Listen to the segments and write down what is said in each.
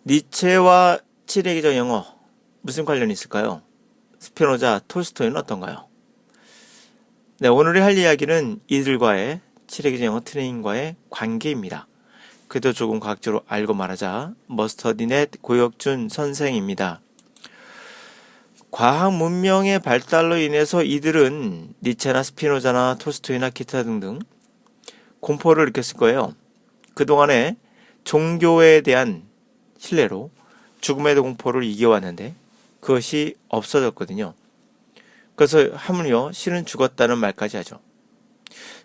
니체와 칠레기적 영어 무슨 관련이 있을까요? 스피노자, 톨스토이는 어떤가요? 네, 오늘의 할 이야기는 이들과의 칠레기적 영어 트레이닝과의 관계입니다. 그래도 조금 과학적으로 알고 말하자. 머스터디넷 고혁준 선생입니다. 과학 문명의 발달로 인해서 이들은 니체나 스피노자나 톨스토이나 기타 등등 공포를 느꼈을 거예요. 그동안에 종교에 대한 신뢰로 죽음에 대한 공포를 이겨왔는데 그것이 없어졌거든요. 그래서 하물며 신은 죽었다는 말까지 하죠.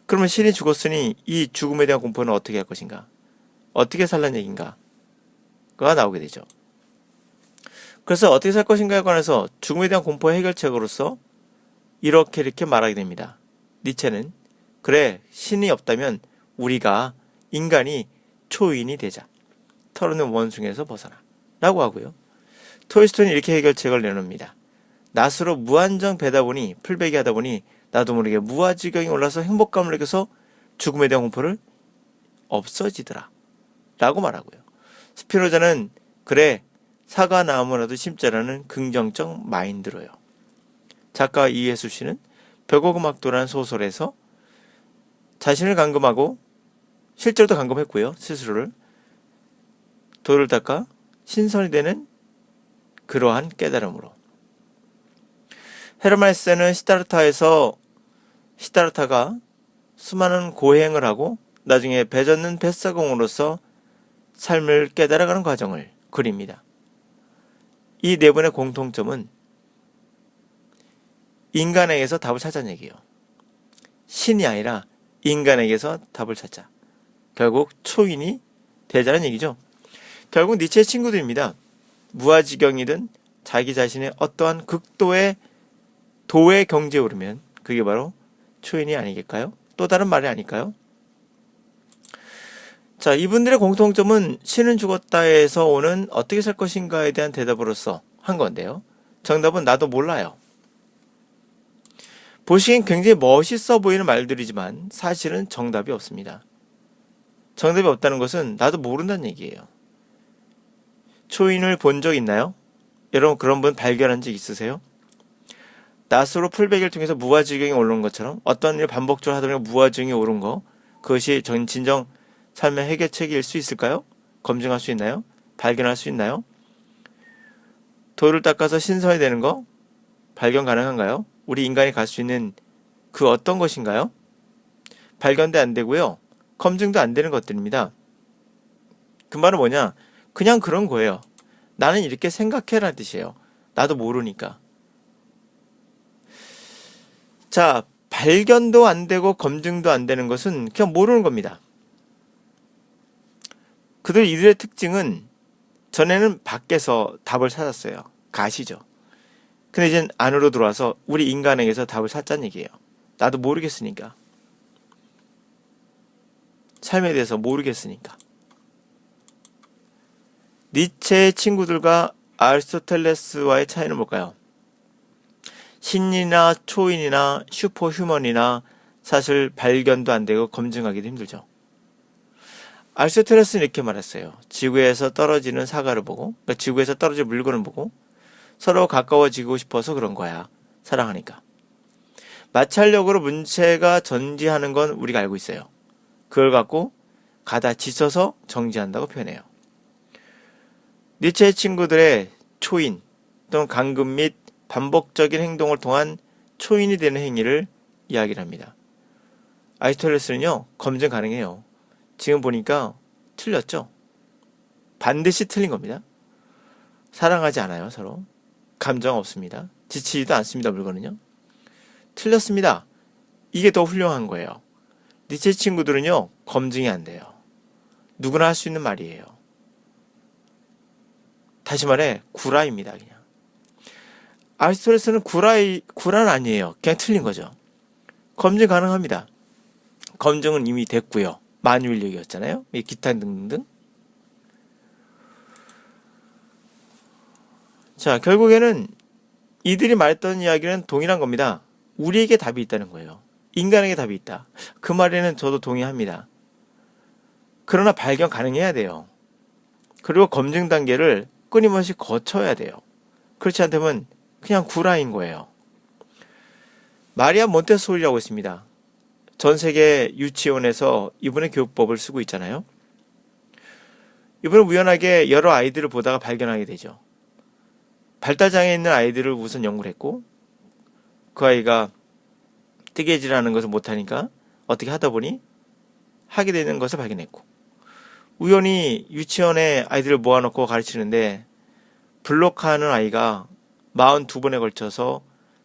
그러면 신이 죽었으니 이 죽음에 대한 공포는 어떻게 할 것인가? 어떻게 살란 얘기인가? 가 나오게 되죠. 그래서 어떻게 살 것인가에 관해서 죽음에 대한 공포 해결책으로서 이렇게 말하게 됩니다. 니체는 그래, 신이 없다면 우리가 인간이 초인이 되자. 털어놓은 원숭이에서 벗어나. 라고 하고요. 톨스토이는 이렇게 해결책을 내놓습니다. 낫으로 무한정 배다 보니, 풀베기 하다 보니 나도 모르게 무아지경이 올라서 행복감을 느껴서 죽음에 대한 공포를 없어지더라. 라고 말하고요. 스피노자는 그래, 사과나무라도 심자라는 긍정적 마인드로요. 작가 이해수 씨는 벽오금학도라는 소설에서 자신을 감금하고 실제로도 감금했고요. 스스로를 돌을 닦아 신선이 되는 그러한 깨달음으로. 헤르만 헤세는 시다르타가 수많은 고행을 하고 나중에 배젓는 뱃사공으로서 삶을 깨달아가는 과정을 그립니다. 이 네 분의 공통점은 인간에게서 답을 찾자는 얘기예요. 신이 아니라 인간에게서 답을 찾자. 결국 초인이 되자는 얘기죠. 결국 니체의 친구들입니다. 무아지경이든 자기 자신의 어떠한 극도의 도의 경지에 오르면 그게 바로 초인이 아니겠까요? 또 다른 말이 아닐까요? 자, 이분들의 공통점은 신은 죽었다에서 오는 어떻게 살 것인가에 대한 대답으로서 한 건데요. 정답은 나도 몰라요. 보시기엔 굉장히 멋있어 보이는 말들이지만 사실은 정답이 없습니다. 정답이 없다는 것은 나도 모른다는 얘기예요. 초인을 본 적 있나요? 여러분 그런 분 발견한 적 있으세요? 낫으로 풀베기를 통해서 무아지경이 오른 것처럼 어떤 일을 반복적으로 하다 보니까 무아지경이 오른 거, 그것이 진정 삶의 해결책일 수 있을까요? 검증할 수 있나요? 발견할 수 있나요? 돌을 닦아서 신선이 되는 거 발견 가능한가요? 우리 인간이 갈 수 있는 그 어떤 것인가요? 발견도 안 되고요. 검증도 안 되는 것들입니다. 그 말은 뭐냐? 그냥 그런 거예요. 나는 이렇게 생각해라는 뜻이에요. 나도 모르니까. 자, 발견도 안 되고 검증도 안 되는 것은 그냥 모르는 겁니다. 이들의 특징은 전에는 밖에서 답을 찾았어요. 가시죠. 근데 이젠 안으로 들어와서 우리 인간에게서 답을 찾자는 얘기예요. 나도 모르겠으니까. 삶에 대해서 모르겠으니까. 니체의 친구들과 아리스토텔레스와의 차이는 뭘까요? 신이나 초인이나 슈퍼휴먼이나 사실 발견도 안 되고 검증하기도 힘들죠. 아리스토텔레스는 이렇게 말했어요. 지구에서 떨어지는 사과를 보고, 그러니까 지구에서 떨어질 물건을 보고 서로 가까워지고 싶어서 그런 거야. 사랑하니까. 마찰력으로 문체가 전지하는 건 우리가 알고 있어요. 그걸 갖고 가다 지쳐서 정지한다고 표현해요. 니체의 친구들의 초인 또는 감금 및 반복적인 행동을 통한 초인이 되는 행위를 이야기를 합니다. 아리스토텔레스는요, 검증 가능해요. 지금 보니까 틀렸죠? 반드시 틀린 겁니다. 사랑하지 않아요, 서로. 감정 없습니다. 지치지도 않습니다, 물건은요. 틀렸습니다. 이게 더 훌륭한 거예요. 니체 친구들은요, 검증이 안 돼요. 누구나 할 수 있는 말이에요. 다시 말해, 구라입니다, 그냥. 아리스토텔레스는 구라는 아니에요. 그냥 틀린 거죠. 검증 가능합니다. 검증은 이미 됐고요. 만유인력이었잖아요. 기타 등등. 자, 결국에는 이들이 말했던 이야기는 동일한 겁니다. 우리에게 답이 있다는 거예요. 인간에게 답이 있다. 그 말에는 저도 동의합니다. 그러나 발견 가능해야 돼요. 그리고 검증 단계를 끊임없이 거쳐야 돼요. 그렇지 않다면 그냥 구라인 거예요. 마리아 몬테소리라고 있습니다. 전 세계 유치원에서 이분의 교육법을 쓰고 있잖아요. 이분은 우연하게 여러 아이들을 보다가 발견하게 되죠. 발달장애 있는 아이들을 우선 연구를 했고, 그 아이가 뜨개질하는 것을 못하니까 어떻게 하다 보니 하게 되는 것을 발견했고, 우연히 유치원에 아이들을 모아놓고 가르치는데 블록하는 아이가 42번에 걸쳐서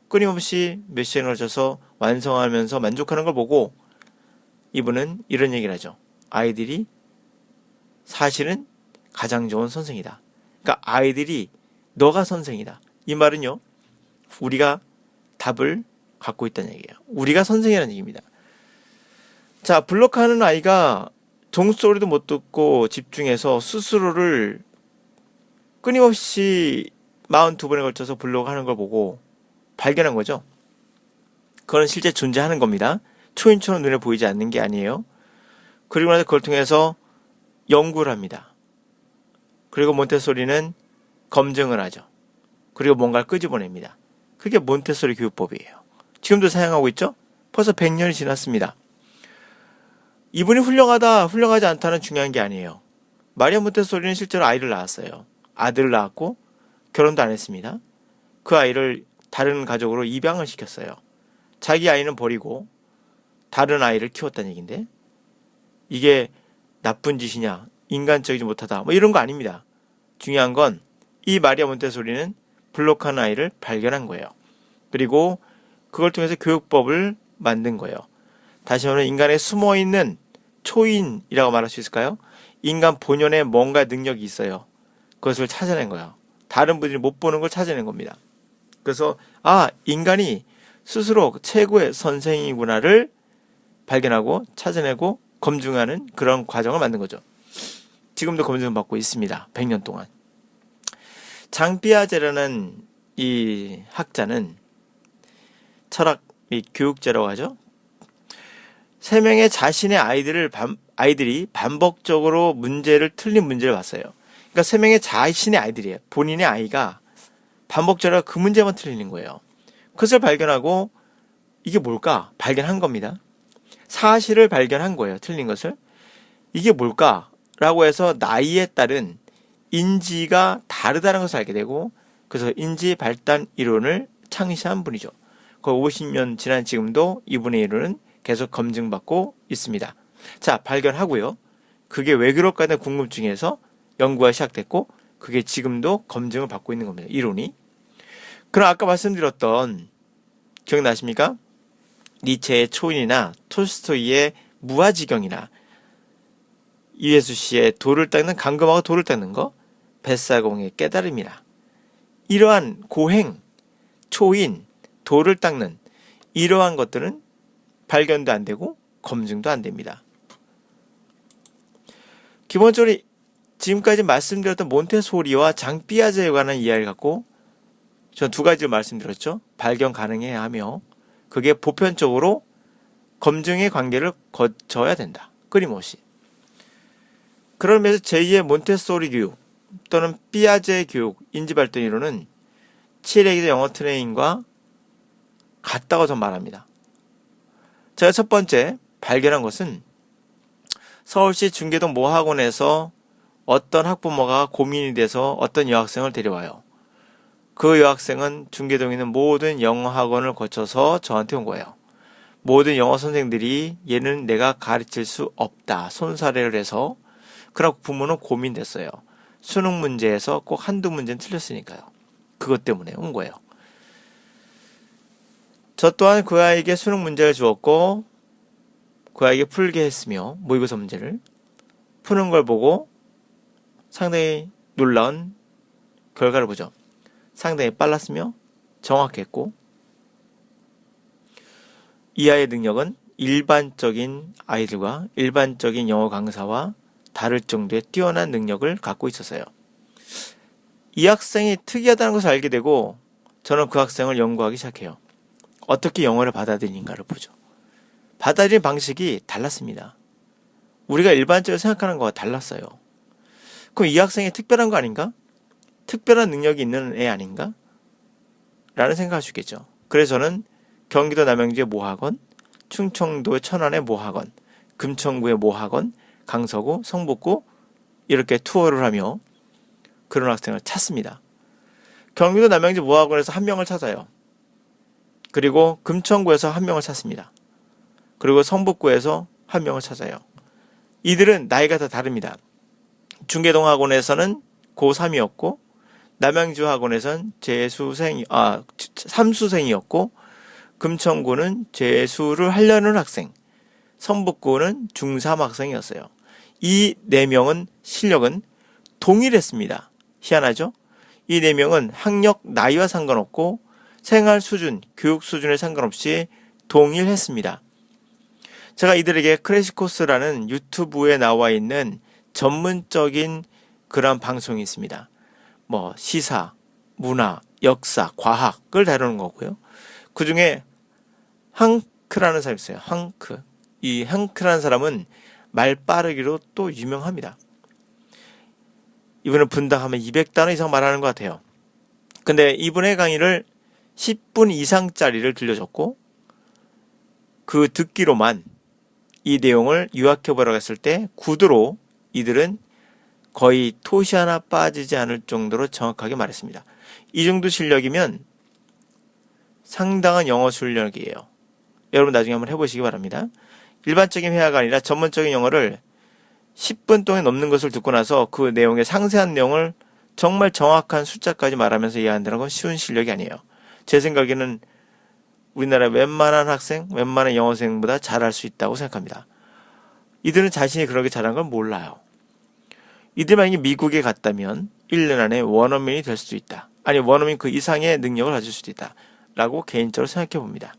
끊임없이 몇 시간에 걸쳐서 완성하면서 만족하는 걸 보고 이분은 이런 얘기를 하죠. 아이들이 사실은 가장 좋은 선생이다. 그러니까 아이들이 너가 선생이다. 이 말은요, 우리가 답을 갖고 있다는 얘기예요. 우리가 선생이라는 얘기입니다. 자, 블록하는 아이가 종소리도 못 듣고 집중해서 스스로를 끊임없이 42번에 걸쳐서 블록하는 걸 보고 발견한 거죠. 그건 실제 존재하는 겁니다. 초인처럼 눈에 보이지 않는 게 아니에요. 그리고 나서 그걸 통해서 연구를 합니다. 그리고 몬테소리는 검증을 하죠. 그리고 뭔가를 끄집어냅니다. 그게 몬테소리 교육법이에요. 지금도 사용하고 있죠? 벌써 100년이 지났습니다. 이분이 훌륭하다, 훌륭하지 않다는 중요한 게 아니에요. 마리아 몬테소리는 실제로 아이를 낳았어요. 아들을 낳았고 결혼도 안 했습니다. 그 아이를 다른 가족으로 입양을 시켰어요. 자기 아이는 버리고 다른 아이를 키웠다는 얘기인데, 이게 나쁜 짓이냐, 인간적이지 못하다, 뭐 이런 거 아닙니다. 중요한 건 이 마리아 몬테소리는 블록하는 아이를 발견한 거예요. 그리고 그걸 통해서 교육법을 만든 거예요. 다시 말하면 인간에 숨어있는 초인이라고 말할 수 있을까요? 인간 본연에 뭔가 능력이 있어요. 그것을 찾아낸 거예요. 다른 분들이 못 보는 걸 찾아낸 겁니다. 그래서 인간이 스스로 최고의 선생이구나를 발견하고 찾아내고 검증하는 그런 과정을 만든 거죠. 지금도 검증받고 있습니다. 100년 동안. 장 삐아제라는 이 학자는 철학 및 교육자라고 하죠. 3명의 자신의 아이들이 반복적으로 틀린 문제를 봤어요. 그러니까 3명의 자신의 아이들이에요. 본인의 아이가 반복적으로 그 문제만 틀리는 거예요. 그것을 발견하고 이게 뭘까? 발견한 겁니다. 사실을 발견한 거예요. 틀린 것을. 이게 뭘까? 라고 해서 나이에 따른 인지가 다르다는 것을 알게 되고, 그래서 인지 발달 이론을 창시한 분이죠. 거의 50년 지난 지금도 이분의 이론은 계속 검증받고 있습니다. 자, 발견하고요. 그게 왜 그럴까 하는 궁금증에서 연구가 시작됐고, 그게 지금도 검증을 받고 있는 겁니다. 이론이. 그럼 아까 말씀드렸던, 기억나십니까? 니체의 초인이나 톨스토이의 무아지경이나 이회수 씨의 돌을 닦는, 감금하고 돌을 닦는 거, 뱃사공의 깨달음이나 이러한 고행, 초인, 돌을 닦는 이러한 것들은 발견도 안 되고 검증도 안 됩니다. 기본적으로 지금까지 말씀드렸던 몬테소리와 장 삐아제에 관한 이야기를 갖고 전 2가지를 말씀드렸죠. 발견 가능해야 하며 그게 보편적으로 검증의 관계를 거쳐야 된다. 끊임없이. 그러면서 제2의 몬테소리 교육 또는 삐아제 교육, 인지발달 이론은 7회 영어 트레이닝과 같다고 저는 말합니다. 제가 첫 번째 발견한 것은 서울시 중계동 모 학원에서 어떤 학부모가 고민이 돼서 어떤 여학생을 데려와요. 그 여학생은 중계동에 있는 모든 영어 학원을 거쳐서 저한테 온 거예요. 모든 영어 선생들이 얘는 내가 가르칠 수 없다 손사래를 해서, 그러나 부모는 고민됐어요. 수능 문제에서 꼭 한두 문제는 틀렸으니까요. 그것 때문에 온 거예요. 저 또한 그 아이에게 수능 문제를 주었고 그 아이에게 풀게 했으며, 모의고사 문제를 푸는 걸 보고 상당히 놀라운 결과를 보죠. 상당히 빨랐으며 정확했고, 이 아이의 능력은 일반적인 아이들과 일반적인 영어 강사와 다를 정도의 뛰어난 능력을 갖고 있었어요. 이 학생이 특이하다는 것을 알게 되고 저는 그 학생을 연구하기 시작해요. 어떻게 영어를 받아들이는가를 보죠. 받아들이는 방식이 달랐습니다. 우리가 일반적으로 생각하는 것과 달랐어요. 그럼 이 학생이 특별한 거 아닌가? 특별한 능력이 있는 애 아닌가? 라는 생각할 수 있겠죠. 그래서 저는 경기도 남양주의 모 학원, 충청도의 천안의 모 학원, 금천구의 모 학원, 강서구, 성북구 이렇게 투어를 하며 그런 학생을 찾습니다. 경기도 남양주 모 학원에서 한 명을 찾아요. 그리고 금천구에서 한 명을 찾습니다. 그리고 성북구에서 한 명을 찾아요. 이들은 나이가 다 다릅니다. 중계동 학원에서는 고3이었고 남양주 학원에서는 삼수생이었고 금천구는 재수를 하려는 학생, 성북구는 중3 학생이었어요. 이 4명은 실력은 동일했습니다. 희한하죠? 이 4명은 학력, 나이와 상관없고 생활 수준, 교육 수준에 상관없이 동일했습니다. 제가 이들에게 크래시코스라는 유튜브에 나와 있는 전문적인 그런 방송이 있습니다. 뭐 시사, 문화, 역사, 과학을 다루는 거고요. 그 중에 항크라는 사람이 있어요. 항크. 이 항크라는 사람은 말 빠르기로 또 유명합니다. 이분은 분당하면 200단어 이상 말하는 것 같아요. 근데 이분의 강의를 10분 이상짜리를 들려줬고 그 듣기로만 이 내용을 요약해보라고 했을 때 구두로 이들은 거의 토시 하나 빠지지 않을 정도로 정확하게 말했습니다. 이 정도 실력이면 상당한 영어 실력이에요. 여러분 나중에 한번 해보시기 바랍니다. 일반적인 회화가 아니라 전문적인 영어를 10분 동안 넘는 것을 듣고 나서 그 내용의 상세한 내용을 정말 정확한 숫자까지 말하면서 이해한다는 건 쉬운 실력이 아니에요. 제 생각에는 우리나라 웬만한 학생, 웬만한 영어생보다 잘할 수 있다고 생각합니다. 이들은 자신이 그렇게 잘한 걸 몰라요. 이들 만약에 미국에 갔다면 1년 안에 원어민이 될 수도 있다. 아니 원어민 그 이상의 능력을 가질 수도 있다. 라고 개인적으로 생각해 봅니다.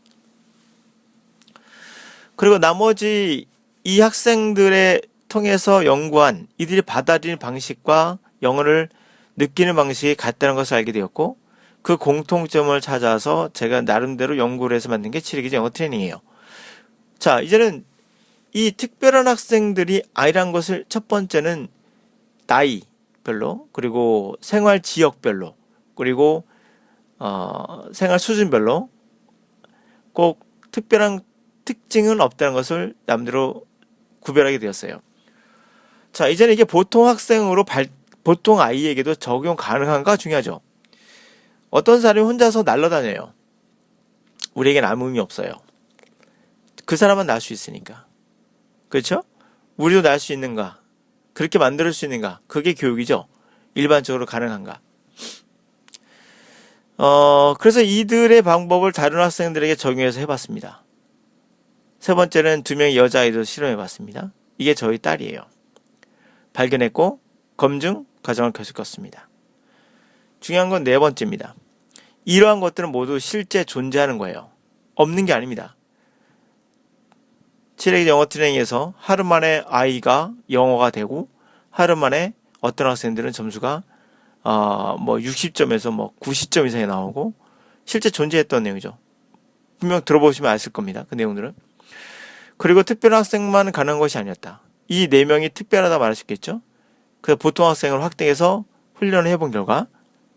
그리고 나머지 이 학생들의 통해서 연구한 이들이 받아들이는 방식과 영어를 느끼는 방식이 같다는 것을 알게 되었고 그 공통점을 찾아서 제가 나름대로 연구를 해서 만든 게 7일기제 영어 트레이닝이에요. 자, 이제는 이 특별한 학생들이 아이란 것을 첫 번째는 나이별로 그리고 생활 지역별로 그리고 생활 수준별로 꼭 특별한 특징은 없다는 것을 남대로 구별하게 되었어요. 자, 이제는 이게 보통 학생으로 보통 아이에게도 적용 가능한가 중요하죠. 어떤 사람이 혼자서 날아다녀요. 우리에겐 아무 의미 없어요. 그 사람은 날 수 있으니까. 그렇죠? 우리도 날 수 있는가? 그렇게 만들 수 있는가? 그게 교육이죠. 일반적으로 가능한가? 그래서 이들의 방법을 다른 학생들에게 적용해서 해봤습니다. 세 번째는 2명의 여자아이도 실험해봤습니다. 이게 저희 딸이에요. 발견했고 검증 과정을 계속 겪습니다. 중요한 건 4번째입니다. 이러한 것들은 모두 실제 존재하는 거예요. 없는 게 아닙니다. 7일 영어 트레이닝에서 하루 만에 아이가 영어가 되고 하루 만에 어떤 학생들은 점수가 60점에서 90점 이상이 나오고 실제 존재했던 내용이죠. 분명 들어보시면 아실 겁니다. 그 내용들은. 그리고 특별한 학생만 가능한 것이 아니었다. 이 4명이 특별하다 말할 수 있겠죠. 그래서 보통 학생을 확대해서 훈련을 해본 결과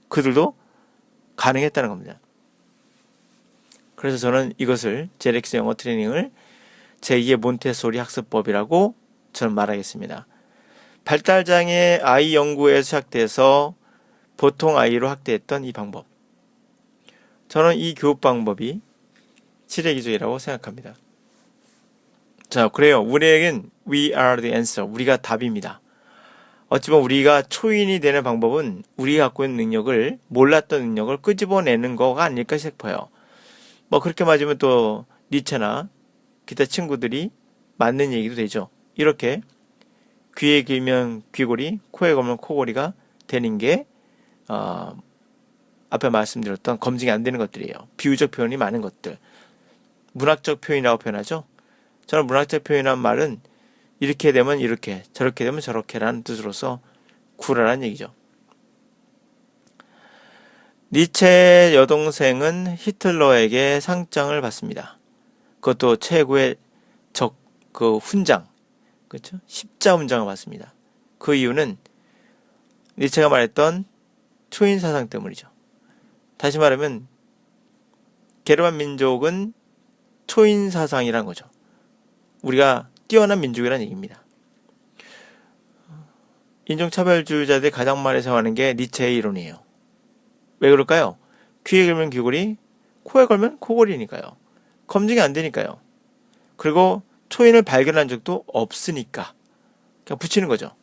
그들도 가능했다는 겁니다. 그래서 저는 이것을 제렉스 영어 트레이닝을 제2의 몬테소리 학습법이라고 저는 말하겠습니다. 발달장애 아이 연구에서 시작돼서 보통 아이로 확대했던 이 방법. 저는 이 교육 방법이 칠레기조이라고 생각합니다. 자, 그래요. 우리에겐 we are the answer. 우리가 답입니다. 어찌 보면 우리가 초인이 되는 방법은 우리가 갖고 있는 능력을 몰랐던 능력을 끄집어내는 거가 아닐까 싶어요. 그렇게 맞으면 또 니체나 기타 친구들이 맞는 얘기도 되죠. 이렇게 귀에 길면 귀고리, 코에 걸면 코고리가 되는 게 앞에 말씀드렸던 검증이 안 되는 것들이에요. 비유적 표현이 많은 것들. 문학적 표현이라고 표현하죠. 저는 문학적 표현이란 말은 이렇게 되면 이렇게, 저렇게 되면 저렇게라는 뜻으로서 구라란 얘기죠. 니체 여동생은 히틀러에게 상장을 받습니다. 그것도 최고의 훈장, 그렇죠? 십자 훈장을 받습니다. 그 이유는 니체가 말했던 초인 사상 때문이죠. 다시 말하면 게르만 민족은 초인 사상이란 거죠. 우리가 뛰어난 민족이라는 얘기입니다. 인종차별주의자들이 가장 많이 사용하는 게 니체의 이론이에요. 왜 그럴까요? 귀에 걸면 귀걸이, 코에 걸면 코걸이니까요. 검증이 안 되니까요. 그리고 초인을 발견한 적도 없으니까 그냥 붙이는 거죠.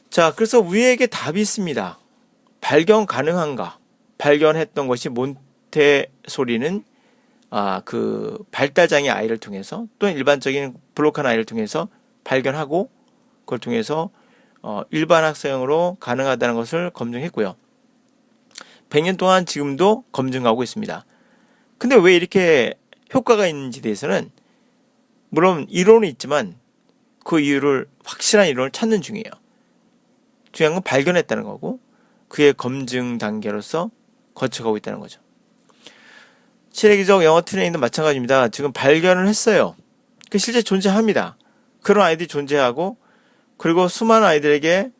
자, 그래서 우리에게 답이 있습니다. 발견 가능한가? 발견했던 것이 몬테소리는 그 발달장애 아이를 통해서 또는 일반적인 블록한 아이를 통해서 발견하고 그걸 통해서 일반 학생으로 가능하다는 것을 검증했고요. 100년 동안 지금도 검증하고 있습니다. 근데 왜 이렇게 효과가 있는지 대해서는 물론 이론은 있지만 그 이유를 확실한 이론을 찾는 중이에요. 중요한 건 발견했다는 거고 그의 검증 단계로서 거쳐가고 있다는 거죠. 실외기적 영어 트레이닝도 마찬가지입니다. 지금 발견을 했어요. 실제 존재합니다. 그런 아이들이 존재하고 그리고 수많은 아이들에게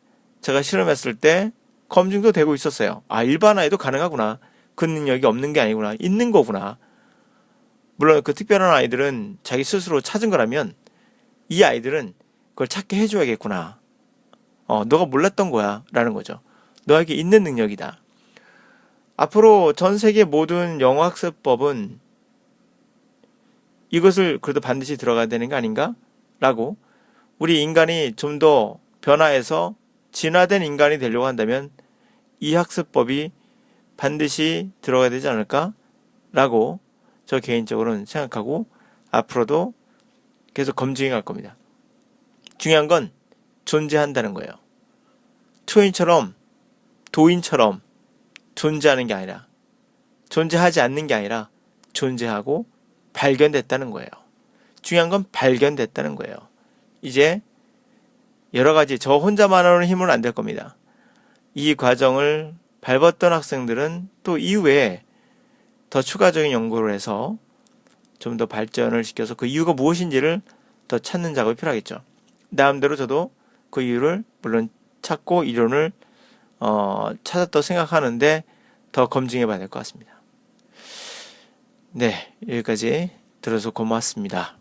제가 실험했을 때 검증도 되고 있었어요. 일반 아이도 가능하구나. 그 능력이 없는 게 아니구나. 있는 거구나. 물론 그 특별한 아이들은 자기 스스로 찾은 거라면 이 아이들은 그걸 찾게 해줘야겠구나. 너가 몰랐던 거야. 라는 거죠. 너에게 있는 능력이다. 앞으로 전 세계 모든 영어 학습법은 이것을 그래도 반드시 들어가야 되는 거 아닌가? 라고 우리 인간이 좀 더 변화해서 진화된 인간이 되려고 한다면 이 학습법이 반드시 들어가야 되지 않을까? 라고 저 개인적으로는 생각하고 앞으로도 계속 검증해 갈 겁니다. 중요한 건 존재한다는 거예요. 초인처럼 도인처럼 존재하는 게 아니라 존재하지 않는 게 아니라 존재하고 발견됐다는 거예요. 중요한 건 발견됐다는 거예요. 이제 여러 가지 저 혼자만으로는 힘은 안 될 겁니다. 이 과정을 밟았던 학생들은 또 이후에 더 추가적인 연구를 해서 좀 더 발전을 시켜서 그 이유가 무엇인지를 더 찾는 작업이 필요하겠죠. 나름대로 저도 그 이유를 물론 찾고 이론을 찾았다고 생각하는데 더 검증해 봐야 될 것 같습니다. 네, 여기까지 들어서 고맙습니다.